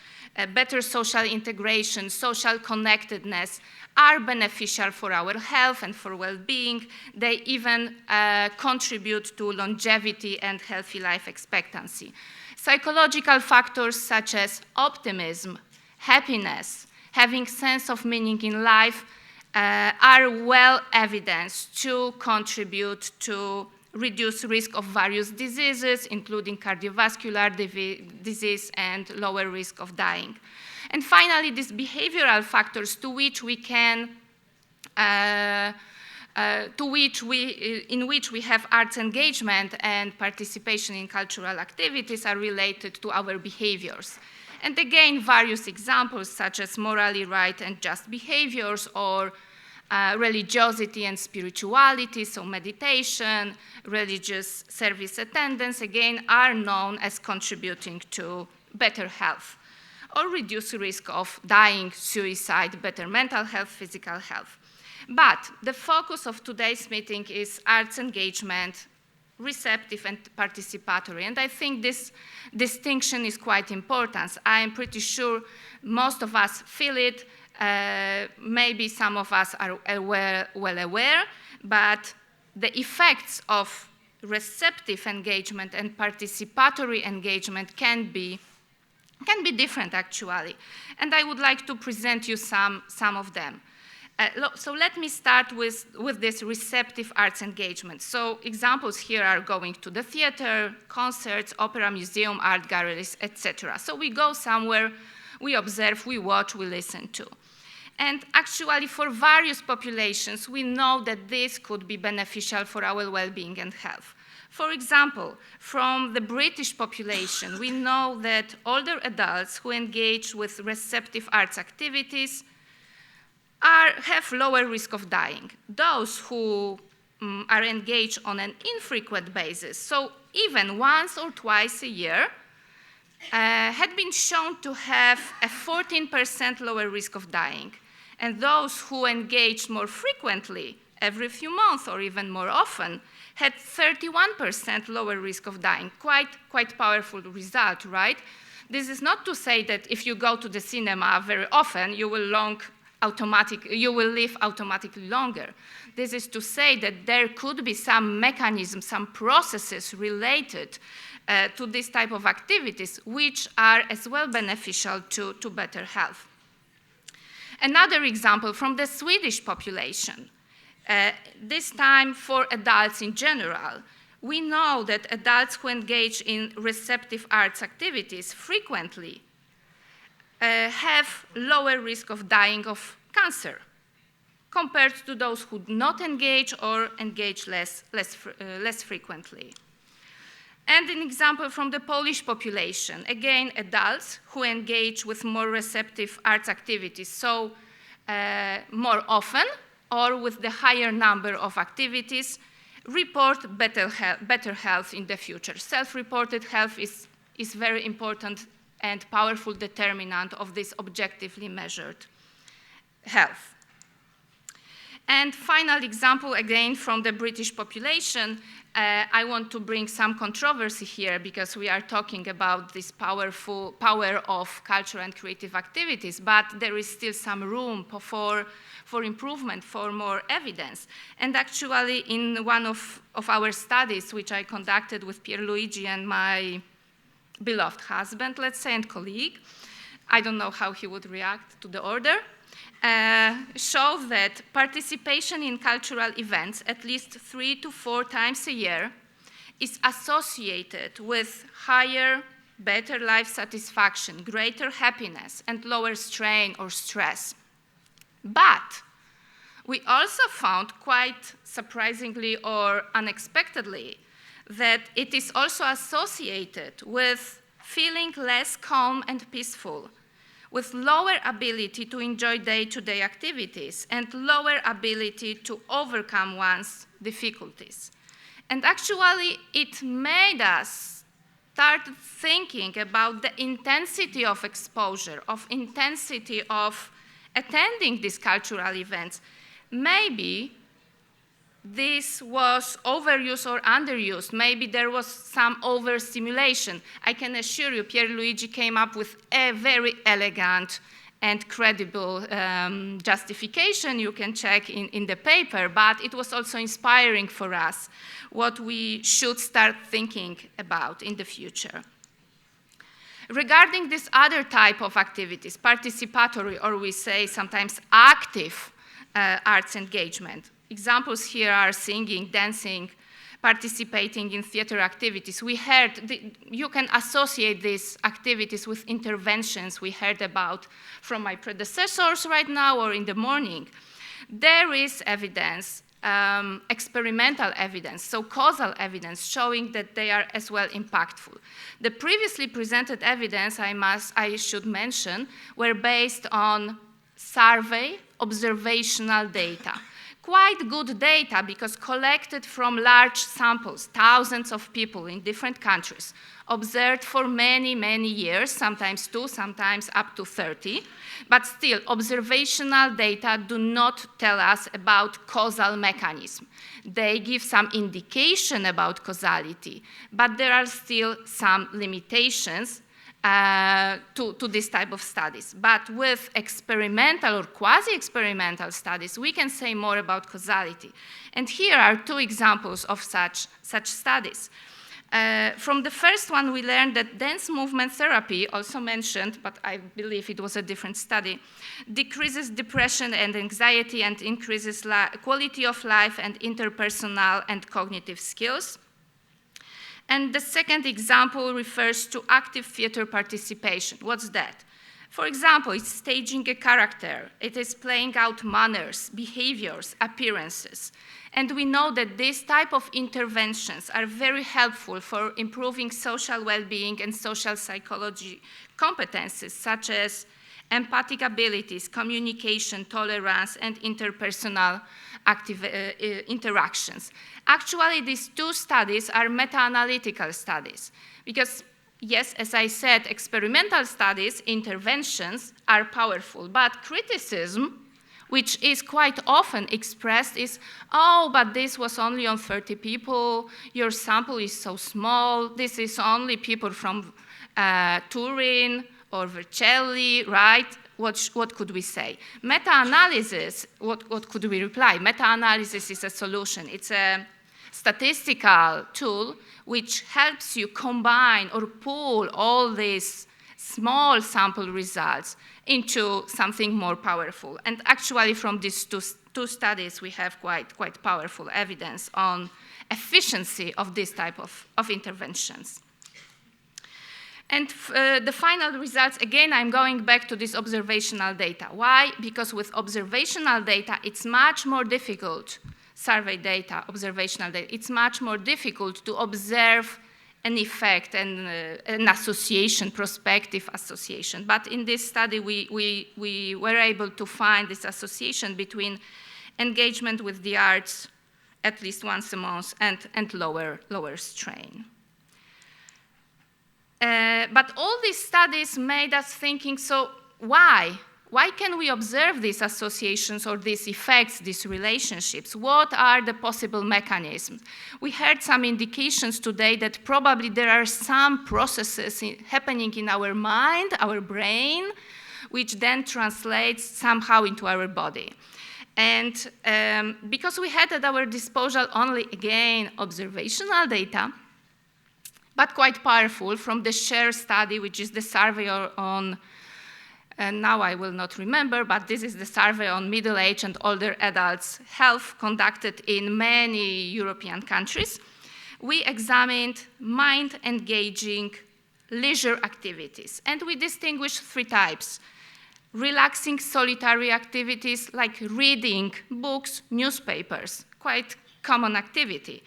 better social integration, social connectedness are beneficial for our health and for well-being. They even contribute to longevity and healthy life expectancy. Psychological factors such as optimism, happiness, having sense of meaning in life are well evidenced to contribute to reduce risk of various diseases, including cardiovascular disease and lower risk of dying. And finally, these behavioral factors in which we have arts engagement and participation in cultural activities are related to our behaviors. And again, various examples such as morally right and just behaviors, or religiosity and spirituality, so meditation, religious service attendance, again, are known as contributing to better health or reduce risk of dying, suicide, better mental health, physical health. But the focus of today's meeting is arts engagement, receptive and participatory. And I think this distinction is quite important. I am pretty sure most of us feel it. Maybe some of us are well aware, but the effects of receptive engagement and participatory engagement can be different, actually. And I would like to present you some of them. So let me start with this receptive arts engagement. So examples here are going to the theater, concerts, opera, museum, art galleries, etc. So we go somewhere, we observe, we watch, we listen to. And actually, for various populations, we know that this could be beneficial for our well-being and health. For example, from the British population, we know that older adults who engage with receptive arts activities have lower risk of dying. Those who are engaged on an infrequent basis, so even once or twice a year, had been shown to have a 14% lower risk of dying. And those who engaged more frequently, every few months or even more often, had 31% lower risk of dying. Quite powerful result, right? This is not to say that if you go to the cinema very often, you will live automatically longer. This is to say that there could be some mechanisms, some processes related to this type of activities, which are as well beneficial to better health. Another example from the Swedish population, this time for adults in general. We know that adults who engage in receptive arts activities frequently have lower risk of dying of cancer compared to those who do not engage or engage less frequently. And an example from the Polish population, again, adults who engage with more receptive arts activities, so more often or with the higher number of activities, report better health in the future. Self-reported health is very important and powerful determinant of this objectively measured health. And final example, again, from the British population. I want to bring some controversy here because we are talking about this power of cultural and creative activities, but there is still some room for improvement, for more evidence. And actually, in one of our studies, which I conducted with Pierluigi and my beloved husband, let's say, and colleague, I don't know how he would react to the order, shows that participation in cultural events at least 3 to 4 times a year is associated with higher, better life satisfaction, greater happiness, and lower strain or stress. But we also found, quite surprisingly or unexpectedly, that it is also associated with feeling less calm and peaceful, with lower ability to enjoy day-to-day activities and lower ability to overcome one's difficulties. And actually, it made us start thinking about the intensity of exposure, of intensity of attending these cultural events. Maybe this was overuse or underuse. Maybe there was some overstimulation. I can assure you, Pierluigi came up with a very elegant and credible justification. You can check in the paper, but it was also inspiring for us what we should start thinking about in the future. Regarding this other type of activities, participatory, or we say sometimes active arts engagement, examples here are singing, dancing, participating in theater activities. We heard, you can associate these activities with interventions we heard about from my predecessors right now or in the morning. There is evidence, experimental evidence, so causal evidence showing that they are as well impactful. The previously presented evidence, I should mention, were based on survey, observational data. Quite good data because collected from large samples, thousands of people in different countries, observed for many, many years, sometimes 2, sometimes up to 30. But still, observational data do not tell us about causal mechanism. They give some indication about causality, but there are still some limitations to this type of studies. But with experimental or quasi-experimental studies, we can say more about causality. And here are two examples of such studies. From the first one, we learned that dance movement therapy, also mentioned, but I believe it was a different study, decreases depression and anxiety and increases quality of life and interpersonal and cognitive skills. And the second example refers to active theater participation. What's that? For example, it's staging a character. It is playing out manners, behaviors, appearances. And we know that these type of interventions are very helpful for improving social well-being and social psychology competencies, such as empathic abilities, communication, tolerance, and interpersonal interactions. Actually, these two studies are meta-analytical studies because, yes, as I said, experimental studies, interventions are powerful, but criticism, which is quite often expressed, is, oh, but this was only on 30 people, your sample is so small, this is only people from Turin or Vercelli, right? What could we say? Meta-analysis, what could we reply? Meta-analysis is a solution. It's a statistical tool which helps you combine or pool all these small sample results into something more powerful. And actually from these two studies, we have quite powerful evidence on efficiency of this type of interventions. And the final results, again, I'm going back to this observational data. Why? Because with observational data, it's much more difficult, survey data, observational data, it's much more difficult to observe an effect and an association, prospective association. But in this study, we were able to find this association between engagement with the arts at least once a month and lower strain. But all these studies made us thinking, so why? Why can we observe these associations or these effects, these relationships? What are the possible mechanisms? We heard some indications today that probably there are some processes happening in our mind, our brain, which then translates somehow into our body. And because we had at our disposal only, again, observational data, but quite powerful from the SHARE study, which is the survey on, and now I will not remember, but this is the survey on middle-aged and older adults' health conducted in many European countries. We examined mind-engaging leisure activities, and we distinguished three types. Relaxing solitary activities like reading books, newspapers, quite common activity.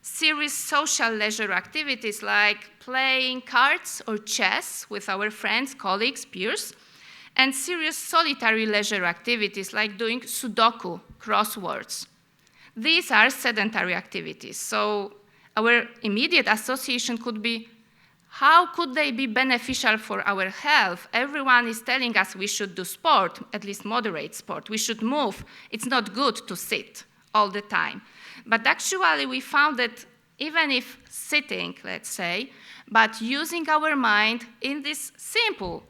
Serious social leisure activities like playing cards or chess with our friends, colleagues, peers, and serious solitary leisure activities like doing Sudoku, crosswords. These are sedentary activities, so our immediate association could be, how could they be beneficial for our health? Everyone is telling us we should do sport, at least moderate sport. We should move. It's not good to sit all the time. But actually, we found that even if sitting, let's say, but using our mind in these simple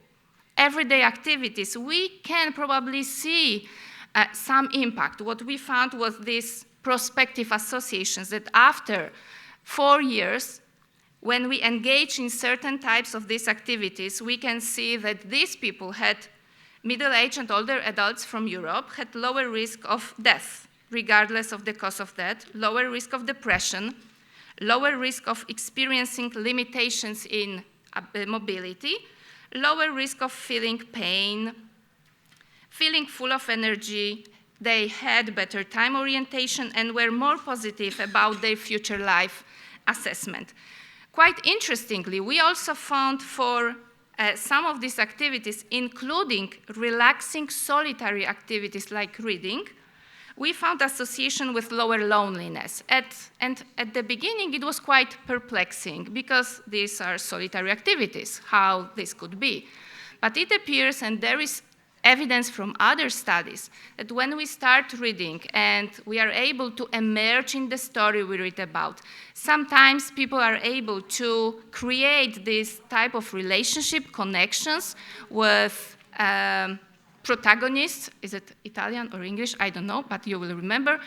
everyday activities, we can probably see some impact. What we found was these prospective associations that after 4 years, when we engage in certain types of these activities, we can see that these people had middle-aged and older adults from Europe had lower risk of death, regardless of the cause of death, lower risk of depression, lower risk of experiencing limitations in mobility, lower risk of feeling pain, feeling full of energy. They had better time orientation and were more positive about their future life assessment. Quite interestingly, we also found for some of these activities, including relaxing solitary activities like reading, we found association with lower loneliness. And at the beginning, it was quite perplexing because these are solitary activities, how this could be. But it appears, and there is evidence from other studies that when we start reading and we are able to emerge in the story we read about, sometimes people are able to create this type of relationship, connections with protagonists, is it Italian or English? I don't know, but you will remember,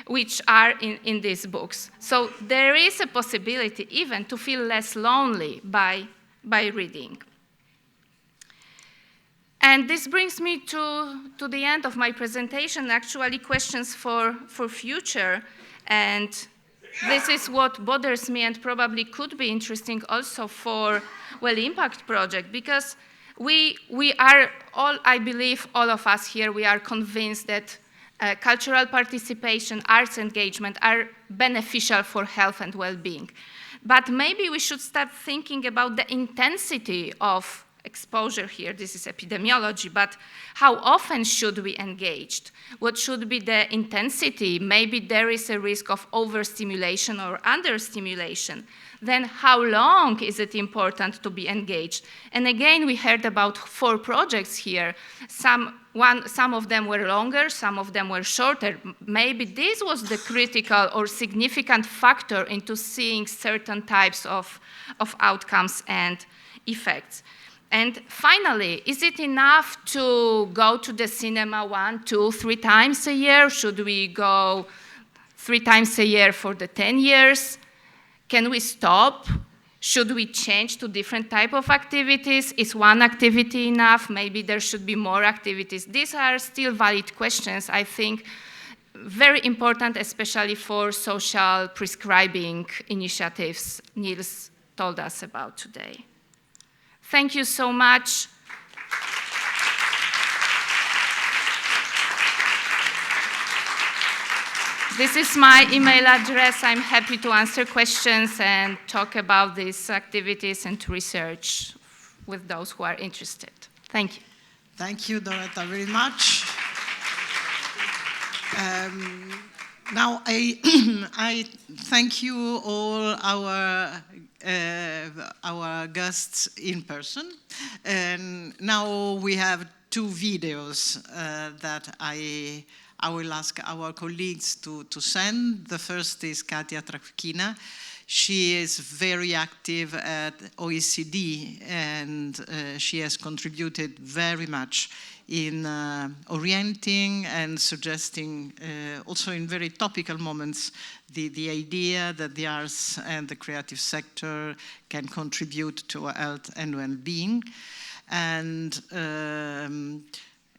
which are in these books. So there is a possibility even to feel less lonely by reading. And this brings me to the end of my presentation, actually questions for future. And this is what bothers me and probably could be interesting also for, well, Impact project, because we are all, I believe, all of us here, we are convinced that cultural participation, arts engagement are beneficial for health and well-being. But maybe we should start thinking about the intensity of exposure here. This is epidemiology, but how often should we engage? What should be the intensity? Maybe there is a risk of overstimulation or understimulation. Then how long is it important to be engaged? And again, we heard about 4 projects here. Some of them were longer, some of them were shorter. Maybe this was the critical or significant factor into seeing certain types of outcomes and effects. And finally, is it enough to go to the cinema 1, 2, 3 times a year? Should we go 3 times a year for the 10 years? Can we stop? Should we change to different type of activities? Is one activity enough? Maybe there should be more activities. These are still valid questions, I think, very important, especially for social prescribing initiatives Nils told us about today. Thank you so much. This is my email address. I'm happy to answer questions and talk about these activities and research with those who are interested. Thank you. Thank you, Dorota, very much. Now, I thank you all our guests in person. And now we have 2 videos that I will ask our colleagues to send. The first is Ekaterina Travkina. She is very active at OECD, and she has contributed very much in orienting and suggesting, also in very topical moments, the idea that the arts and the creative sector can contribute to health and well-being. And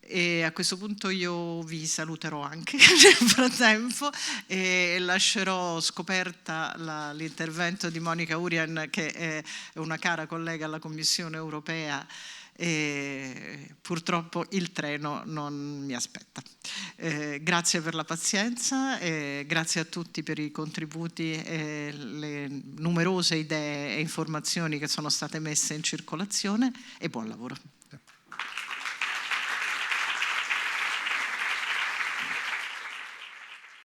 e a questo punto io vi saluterò anche nel frattempo e lascerò scoperta l'intervento di Monica Urian, che è una cara collega alla Commissione europea, e purtroppo il treno non mi aspetta. Grazie per la pazienza e grazie a tutti per i contributi e le numerose idee e informazioni che sono state messe in circolazione, e buon lavoro.